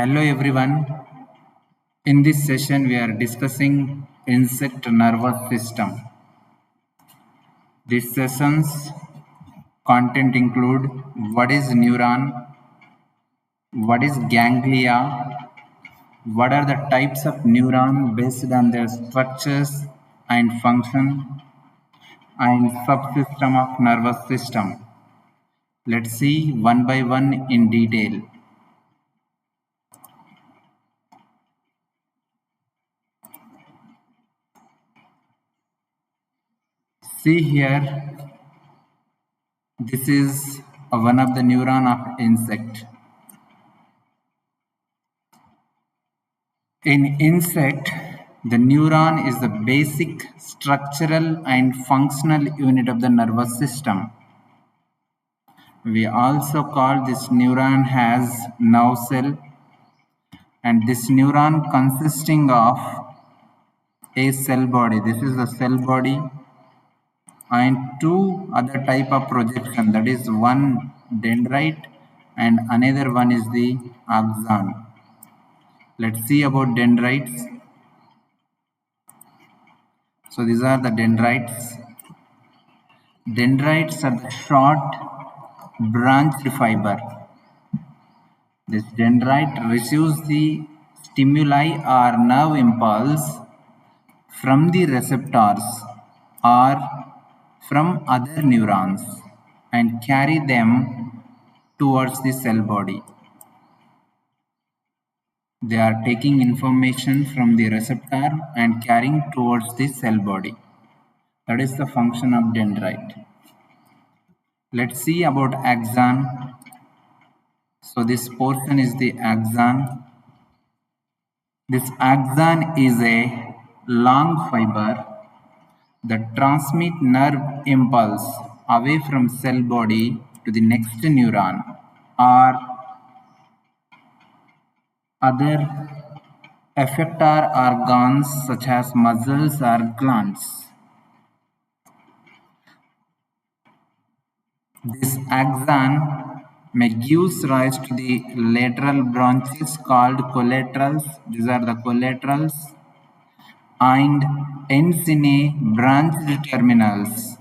Hello everyone. In this session we are discussing insect nervous system. This session's content include what is neuron, what is ganglia, what are the types of neuron based on their structures and function, and subsystem of nervous system. Let's see one by one in detail. See here, this is one of the neuron of insect. In insect, the neuron is the basic structural and functional unit of the nervous system. We also call this neuron as nerve cell, and this neuron consisting of a cell body. This is the cell body and two other type of projection, that is one dendrite and another one is the axon. Let's see about dendrites. So these are the dendrites. Dendrites are the short branched fiber. This dendrite receives the stimuli or nerve impulse from the receptors or from other neurons and carry them towards the cell body. They are taking information from the receptor and carrying towards the cell body. That is the function of dendrite. Let's see about axon. So this portion is the axon. This axon is a long fiber that transmit nerve impulse away from cell body to the next neuron or other effector organs such as muscles or glands. This axon may give rise to the lateral branches called collaterals. These are the collaterals, and ends in a branched terminals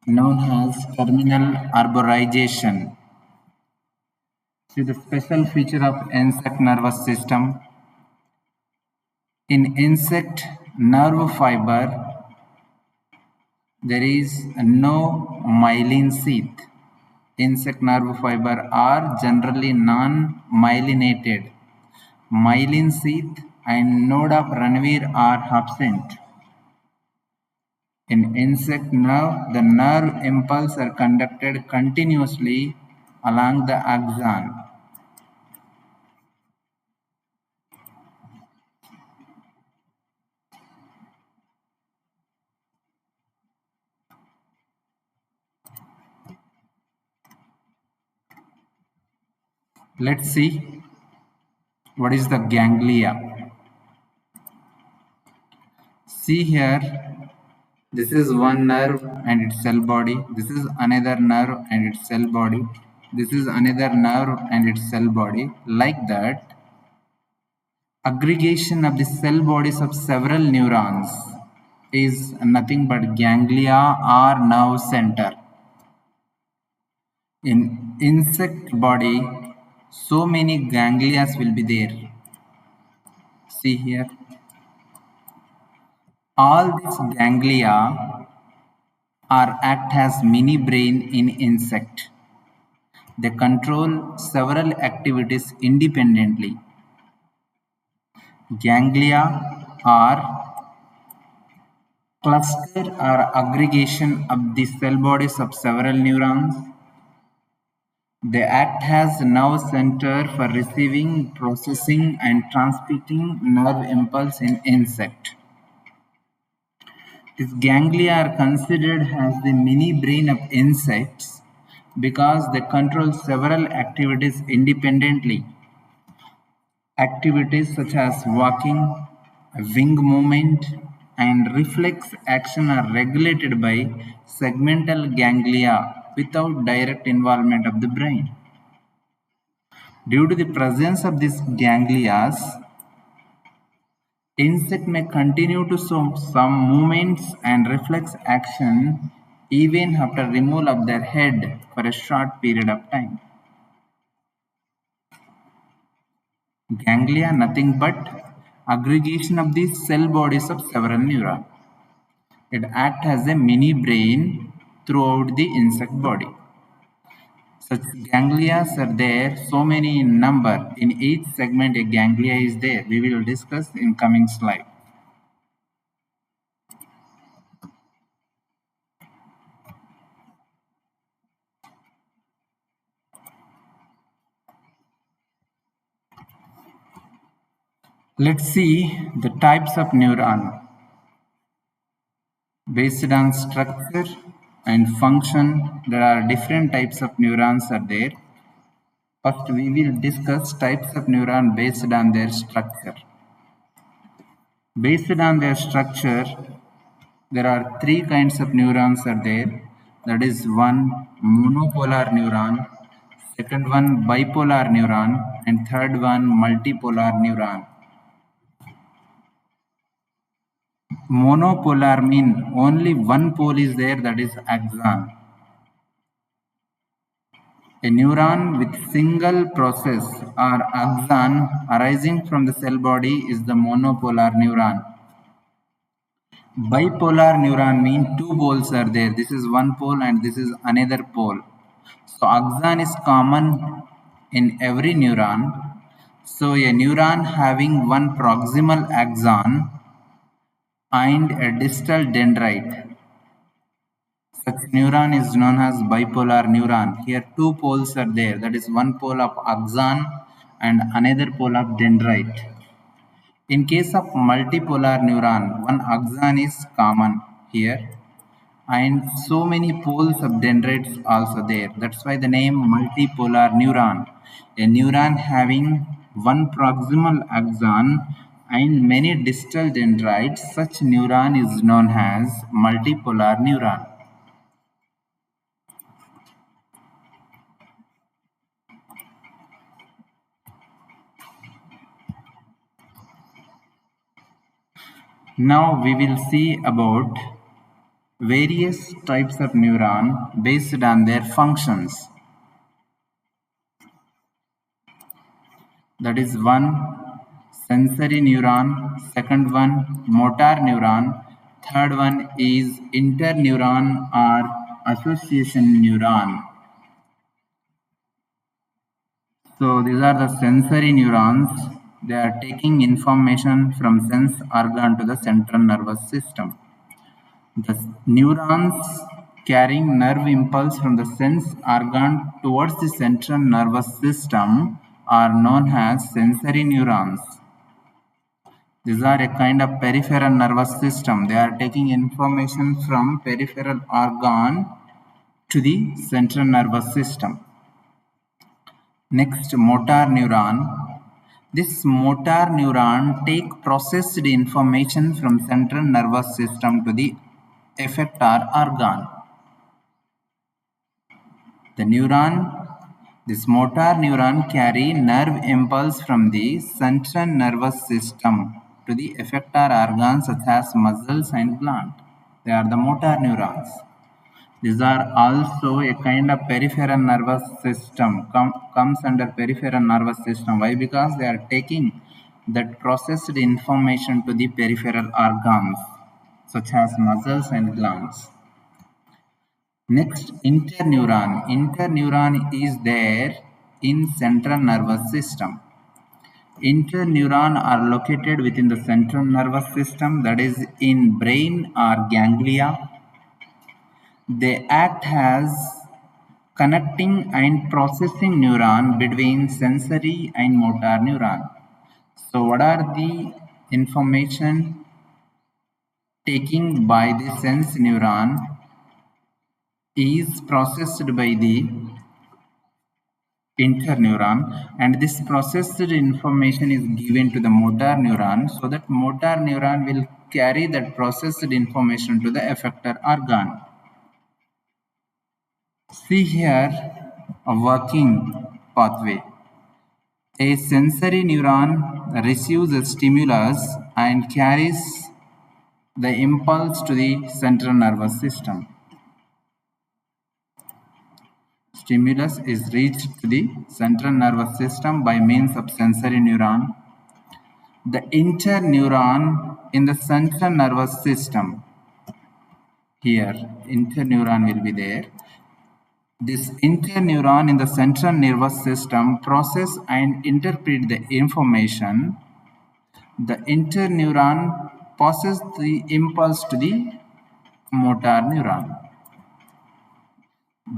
known as terminal arborization. See the special feature of insect nervous system. In insect nerve fiber, there is no myelin sheath. Insect nerve fiber are generally non-myelinated. Myelin sheath and node of Ranvier are absent. In insect nerve, the nerve impulses are conducted continuously along the axon. Let's see what is the ganglia. See here, this is one nerve and its cell body. This is another nerve and its cell body. This is another nerve and its cell body. Like that, aggregation of the cell bodies of several neurons is nothing but ganglia or nerve center. In insect body, so many ganglia will be there. See here. All these ganglia are act as mini brain in insect. They control several activities independently. Ganglia are cluster or aggregation of the cell bodies of several neurons. They act as nerve center for receiving, processing, and transmitting nerve impulse in insect. These ganglia are considered as the mini brain of insects because they control several activities independently. Activities such as walking, wing movement, and reflex action are regulated by segmental ganglia without direct involvement of the brain. Due to the presence of these ganglia, insect may continue to show some movements and reflex action even after removal of their head for a short period of time. Ganglia nothing but aggregation of the cell bodies of several neurons. It acts as a mini brain throughout the insect body. Such ganglia are there, so many in number. In each segment a ganglia is there. We will discuss in coming slide. Let's see the types of neuron. Based on structure and function, there are different types of neurons are there. First, we will discuss types of neuron based on their structure. Based on their structure, there are three kinds of neurons are there. That is one monopolar neuron, second one bipolar neuron, and third one multipolar neuron. Monopolar mean only one pole is there, that is axon. A neuron with single process or axon arising from the cell body is the monopolar neuron. Bipolar neuron mean two poles are there. This is one pole and this is another pole. So axon is common in every neuron. So a neuron having one proximal axon and a distal dendrite. Such neuron is known as bipolar neuron. Here two poles are there. That is one pole of axon and another pole of dendrite. In case of multipolar neuron, one axon is common here and so many poles of dendrites also there. That's why the name multipolar neuron. A neuron having one proximal axon and many distal dendrites, such neuron is known as multipolar neuron. Now we will see about various types of neuron based on their functions. That is one sensory neuron, second one motor neuron, third one is interneuron or association neuron. So these are the sensory neurons. They are taking information from sense organ to the central nervous system. The neurons carrying nerve impulse from the sense organ towards the central nervous system are known as sensory neurons. These are a kind of peripheral nervous system. They are taking information from peripheral organ to the central nervous system. Next, motor neuron. This motor neuron take processed information from central nervous system to the effector organ. The neuron, this motor neuron carry nerve impulse from the central nervous system to the effector organs such as muscles and gland. They are the motor neurons. These are also a kind of peripheral nervous system, comes under peripheral nervous system. Why? Because they are taking that processed information to the peripheral organs such as muscles and glands. Next, interneuron. Interneuron is there in central nervous system. Interneuron are located within the central nervous system, that is in brain or ganglia. They act as connecting and processing neuron between sensory and motor neuron. So what are the information taking by the sense neuron is processed by the interneuron, and this processed information is given to the motor neuron, so that motor neuron will carry that processed information to the effector organ. See here a working pathway. A sensory neuron receives a stimulus and carries the impulse to the central nervous system. Stimulus is reached to the central nervous system by means of sensory neuron. The interneuron in the central nervous system, here interneuron will be there. This interneuron in the central nervous system process and interpret the information. The interneuron passes the impulse to the motor neuron.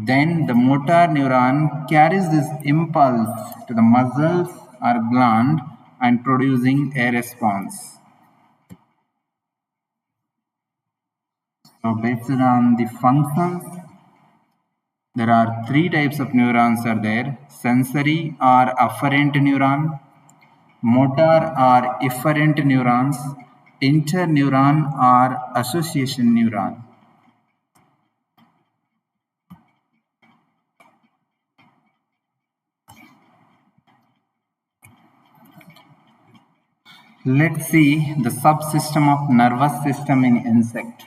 Then the motor neuron carries this impulse to the muscles or gland and producing a response. So based on the functions, there are three types of neurons are there: sensory or afferent neuron, motor or efferent neurons, interneuron or association neuron. Let's see the subsystem of nervous system in insect.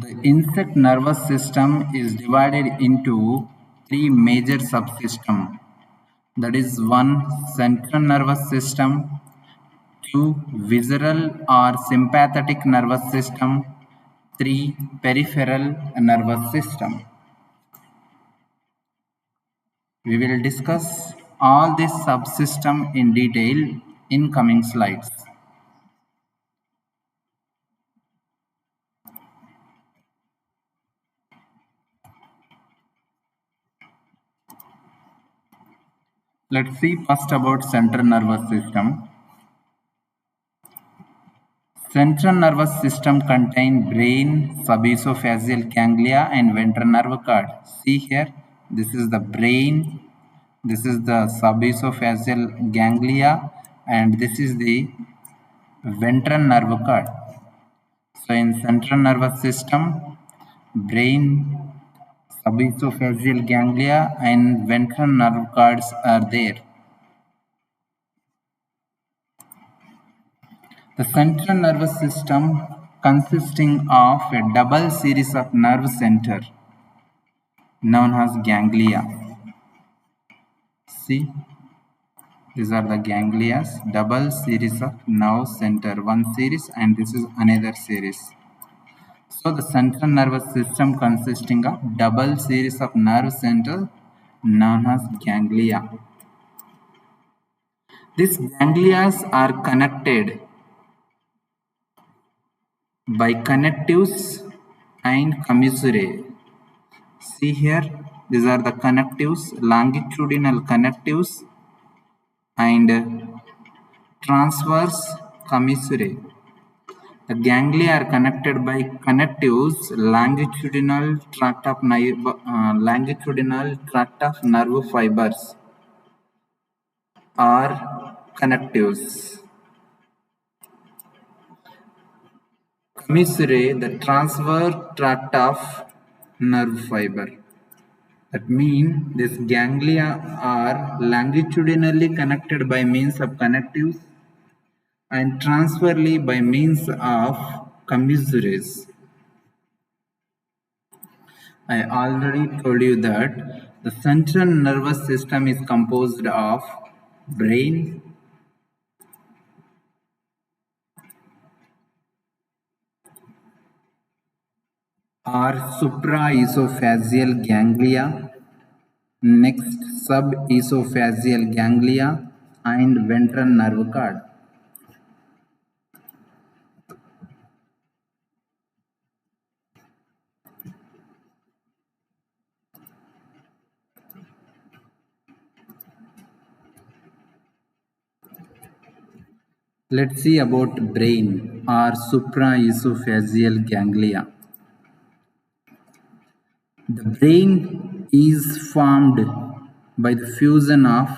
The insect nervous system is divided into three major subsystems. That is 1. Central nervous system, 2. Visceral or sympathetic nervous system, 3. Peripheral nervous system. We will discuss all this subsystem in detail in coming slides. Let's see first about central nervous system. Central nervous system contains brain, sub-esophageal ganglia and ventral nerve cord. See here, this is the brain, this is the sub-esophageal ganglia and this is the ventral nerve cord. So in central nervous system, brain, sub-esophageal ganglia and ventral nerve cords are there. The central nervous system consisting of a double series of nerve center known as ganglia. See, these are the ganglia, double series of nerve center, one series and this is another series. So the central nervous system consisting of double series of nerve center known as ganglia. These ganglia are connected by connectives and commissurae. See here, these are the connectives, longitudinal connectives and transverse commissurae. The ganglia are connected by connectives, longitudinal tract of nerve fibers are connectives. Commissurae, the transverse tract of nerve fiber. That means these ganglia are longitudinally connected by means of connectives and transversely by means of commissuraes. I already told you that the central nervous system is composed of brain, or supraesophageal ganglia, next sub-esophageal ganglia and ventral nerve cord. Let's see about brain or supraesophageal ganglia. The brain is formed by the fusion of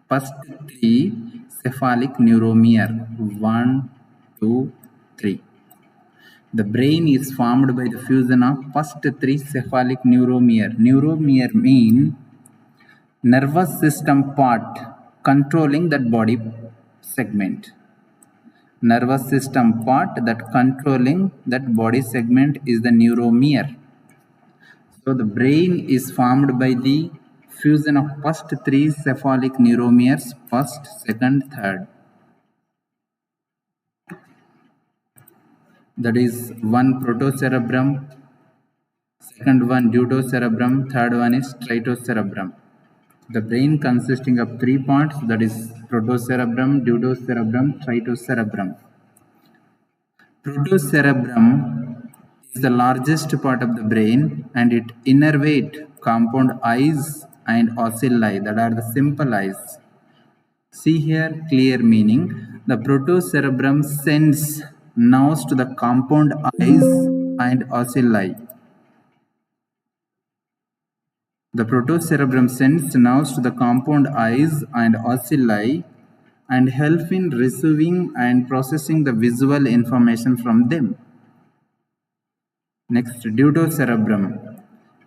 first three cephalic neuromere 1, 2, 3. The brain is formed by the fusion of first three cephalic neuromere. Neuromere mean nervous system part controlling that body segment. Nervous system part that controlling that body segment is the neuromere. So the brain is formed by the fusion of first three cephalic neuromeres, first, second, third. That is one protocerebrum, second one deutocerebrum, third one is tritocerebrum. The brain consisting of three parts, that is protocerebrum, deutocerebrum, tritocerebrum. Protocerebrum is the largest part of the brain and it innervate compound eyes and ocelli, that are the simple eyes. See here clear meaning. The protocerebrum sends nerves to the compound eyes and ocelli. The protocerebrum sends nerves to the compound eyes and ocelli and help in receiving and processing the visual information from them. Next, Deutocerebrum.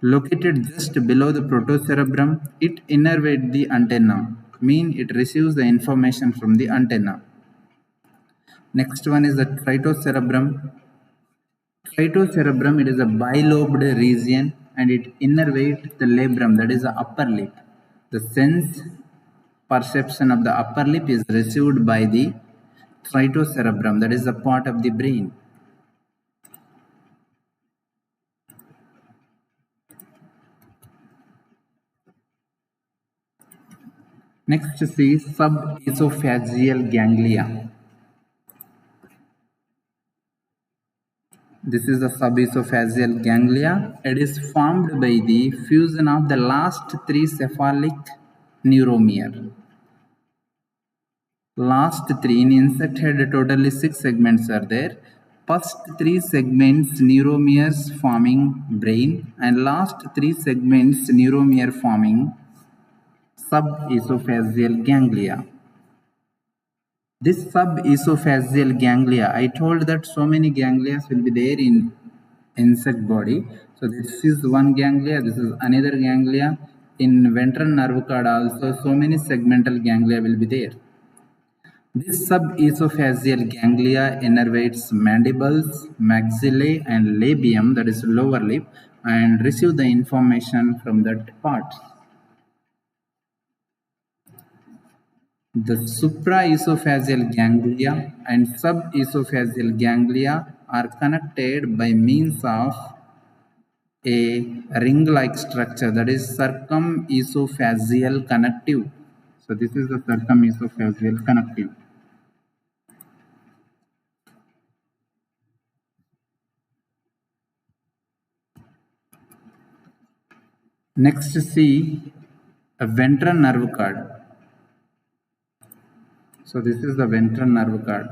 Located just below the protocerebrum, it innervates the antenna, mean it receives the information from the antenna. Next one is the Tritocerebrum. Tritocerebrum, it is a bilobed region and it innervates the labrum, that is the upper lip. The sense perception of the upper lip is received by the Tritocerebrum, that is the part of the brain. Next, see sub-esophageal ganglia. This is the sub-esophageal ganglia. It is formed by the fusion of the last three cephalic neuromere. Last three in insect head, totally 6 segments are there. First three segments neuromeres forming brain and last three segments neuromere forming sub-esophageal ganglia. This sub-esophageal ganglia, I told that so many ganglia will be there in insect body. So this is one ganglia, this is another ganglia. In ventral nerve cord also so many segmental ganglia will be there. This sub-esophageal ganglia innervates mandibles, maxillae and labium, that is lower lip, and receive the information from that part. The supraesophageal ganglia and subesophageal ganglia are connected by means of a ring-like structure, that is circumesophageal connective. So this is the circumesophageal connective. Next, see a ventral nerve cord. So this is the ventral nerve cord.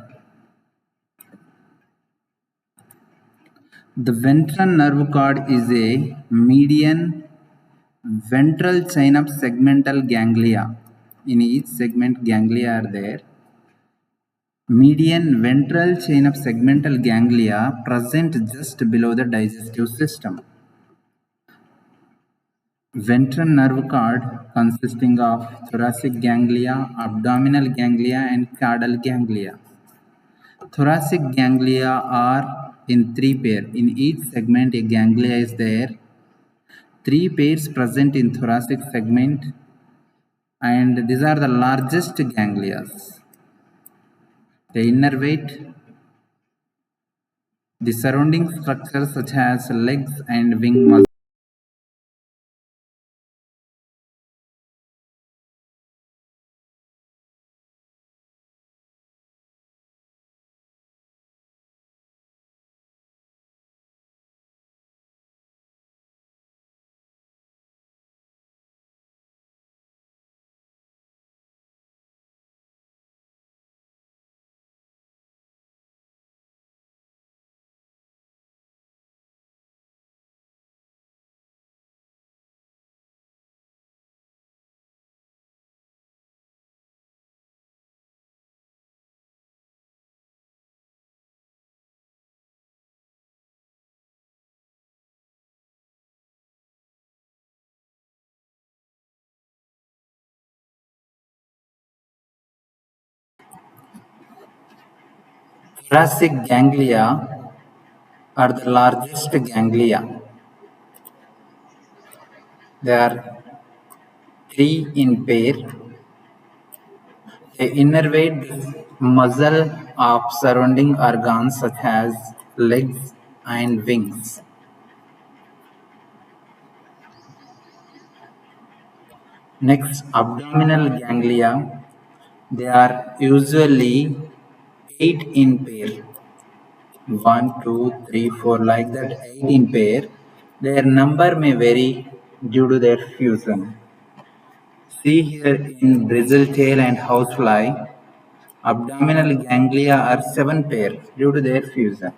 The ventral nerve cord is a median ventral chain of segmental ganglia. In each segment, ganglia are there. Median ventral chain of segmental ganglia present just below the digestive system. Ventral nerve cord consisting of thoracic ganglia, abdominal ganglia and caudal ganglia. Thoracic ganglia are in three pairs. In each segment a ganglia is there. Three pairs present in thoracic segment and these are the largest ganglia. They innervate the surrounding structures such as legs and wing muscles. Thoracic ganglia are the largest ganglia. There are three in pair. They innervate the muscle of surrounding organs such as legs and wings. Next, abdominal ganglia. They are usually 8 in pair. 1, 2, 3, 4, like that, 8 in pair. Their number may vary due to their fusion. See here in bristle-tail and housefly, abdominal ganglia are 7 pair due to their fusion.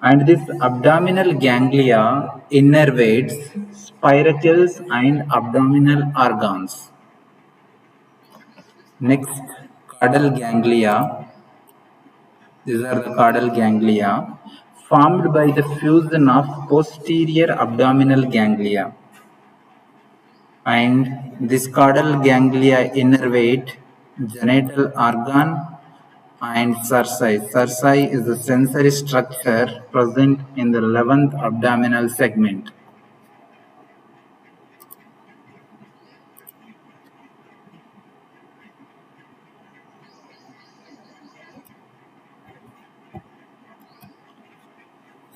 And this abdominal ganglia innervates spiracles and abdominal organs. Next, caudal ganglia. These are the caudal ganglia formed by the fusion of posterior abdominal ganglia. And this caudal ganglia innervate genital organ and cerci. Cerci is the sensory structure present in the 11th abdominal segment.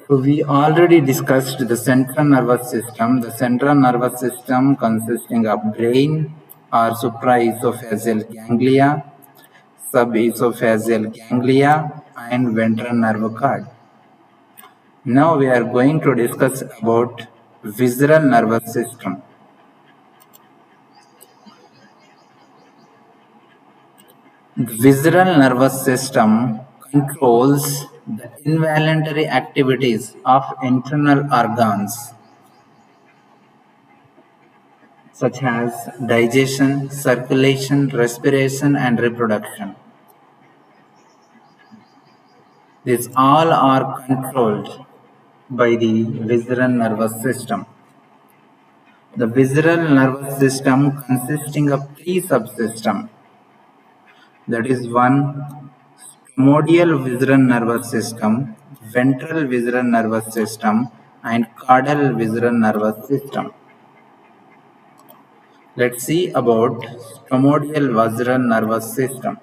So we already discussed the central nervous system. The central nervous system consisting of brain or supraesophageal ganglia, sub-esophageal ganglia, and ventral nerve cord. Now we are going to discuss about visceral nervous system. The visceral nervous system controls the involuntary activities of internal organs such as digestion, circulation, respiration, and reproduction. These all are controlled by the visceral nervous system. The visceral nervous system consisting of three subsystems. That is one, primordial visceral nervous system, ventral visceral nervous system, and caudal visceral nervous system. Let's see about primordial visceral nervous system.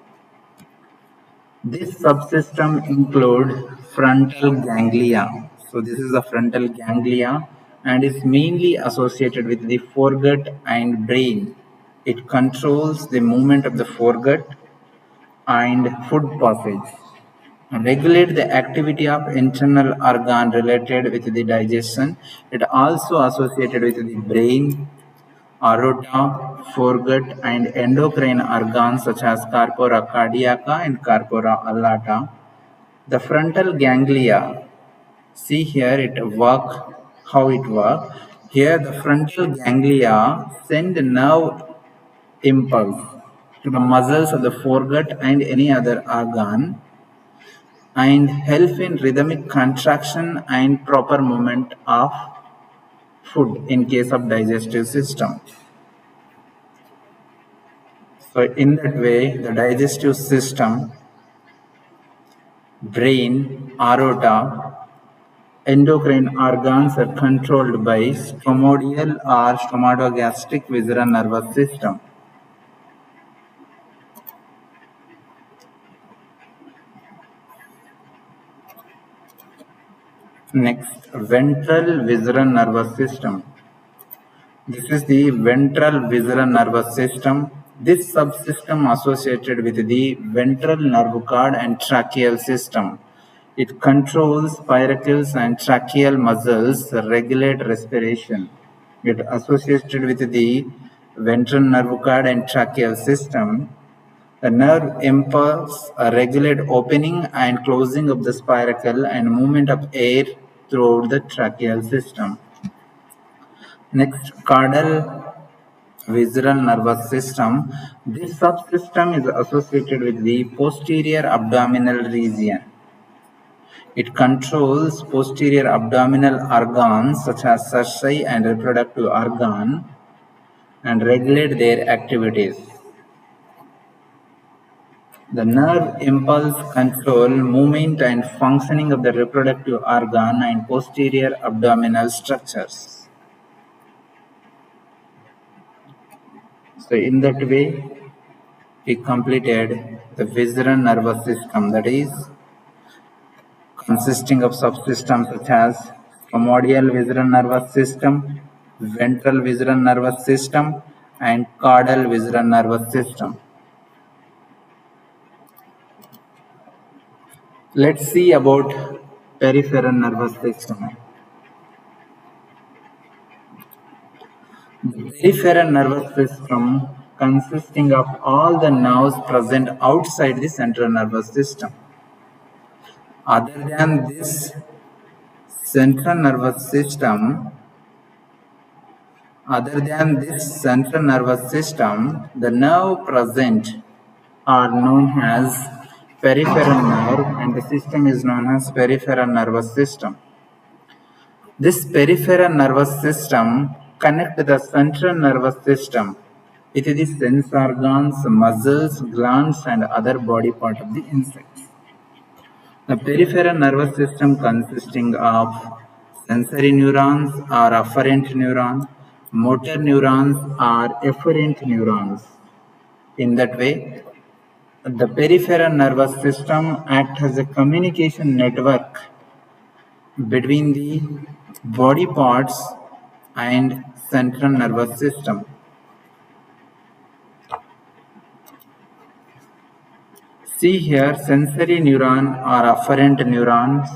This subsystem includes frontal ganglia. So this is the frontal ganglia and is mainly associated with the foregut and brain. It controls the movement of the foregut and food passage. Regulate the activity of internal organ related with the digestion. It also associated with the brain, aorta, foregut, and endocrine organs such as corpora cardiaca and corpora allata. The frontal ganglia, see here how it works. Here the frontal ganglia send nerve impulse to the muscles of the foregut and any other organ and help in rhythmic contraction and proper movement of food in case of digestive system. So in that way, the digestive system, brain, aorta, endocrine organs are controlled by stomodial or stomatogastric visceral nervous system. Next, ventral visceral nervous system. This is the ventral visceral nervous system. This subsystem associated with the ventral nerve cord and tracheal system. It controls spiracles and tracheal muscles, regulate respiration. It associated with the ventral nerve cord and tracheal system. The nerve impulse regulate opening and closing of the spiracle and movement of air throughout the tracheal system. Next, caudal visceral nervous system. This subsystem is associated with the posterior abdominal region. It controls posterior abdominal organs such as cerci and reproductive organ and regulate their activities. The nerve impulse control movement and functioning of the reproductive organ and posterior abdominal structures. So in that way, we completed the visceral nervous system, that is consisting of subsystems such as primordial visceral nervous system, ventral visceral nervous system, and caudal visceral nervous system. Let's see about peripheral nervous system. The peripheral nervous system consisting of all the nerves present outside the central nervous system. Other than this central nervous system, the nerve present are known as peripheral nerve, and the system is known as peripheral nervous system. This peripheral nervous system connects the central nervous system with the sense organs, muscles, glands, and other body part of the insects. The peripheral nervous system consisting of sensory neurons or afferent neurons, motor neurons or efferent neurons. In that way, the peripheral nervous system acts as a communication network between the body parts and central nervous system. See here, sensory neuron or afferent neurons.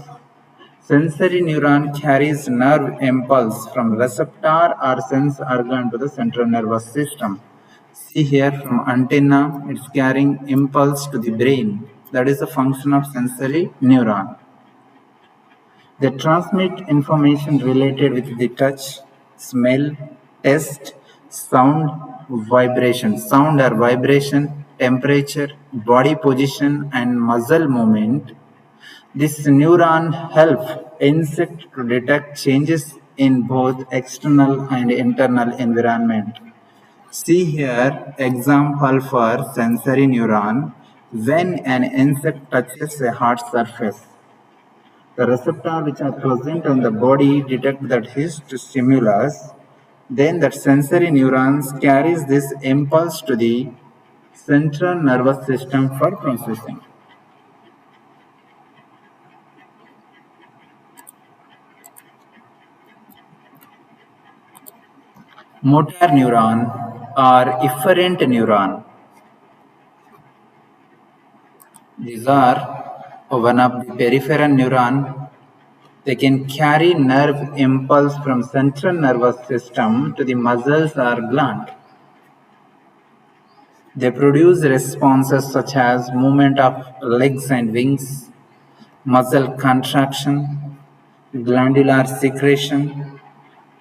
Sensory neuron carries nerve impulse from receptor or sense organ to the central nervous system. See here, from antenna, it's carrying impulse to the brain. That is the function of sensory neuron. They transmit information related with the touch, smell, taste, sound, vibration. Sound or vibration, temperature, body position, and muscle movement. This neuron helps insect to detect changes in both external and internal environment. See here example for sensory neuron. When an insect touches a hard surface, the receptors which are present on the body detect that heat stimulus. Then that sensory neurons carries this impulse to the central nervous system for processing. Motor neuron or efferent neuron. These are one of the peripheral neuron. They can carry nerve impulse from central nervous system to the muscles or gland. They produce responses such as movement of legs and wings, muscle contraction, glandular secretion,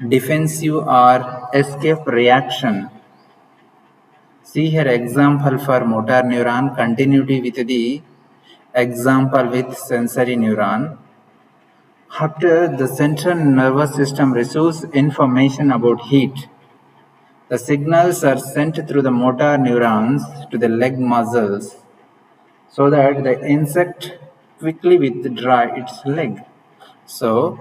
defensive or escape reaction. See here example for motor neuron, continuity with the example with sensory neuron. After the central nervous system receives information about heat, the signals are sent through the motor neurons to the leg muscles so that the insect quickly withdraw its leg. So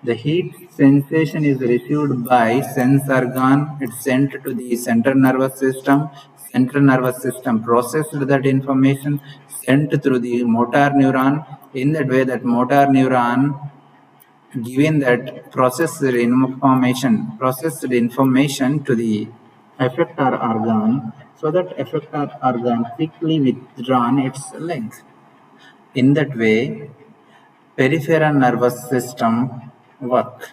the heat sensation is received by sense organ, it's sent to the central nervous system. Central nervous system processed that information, sent through the motor neuron. In that way, that motor neuron given that processed information to the effector organ, so that effector organ quickly withdrawn its legs. In that way, peripheral nervous system work.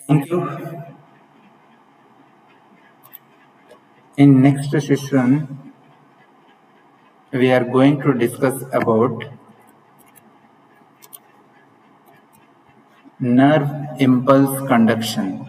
Thank you. In next session, we are going to discuss about nerve impulse conduction.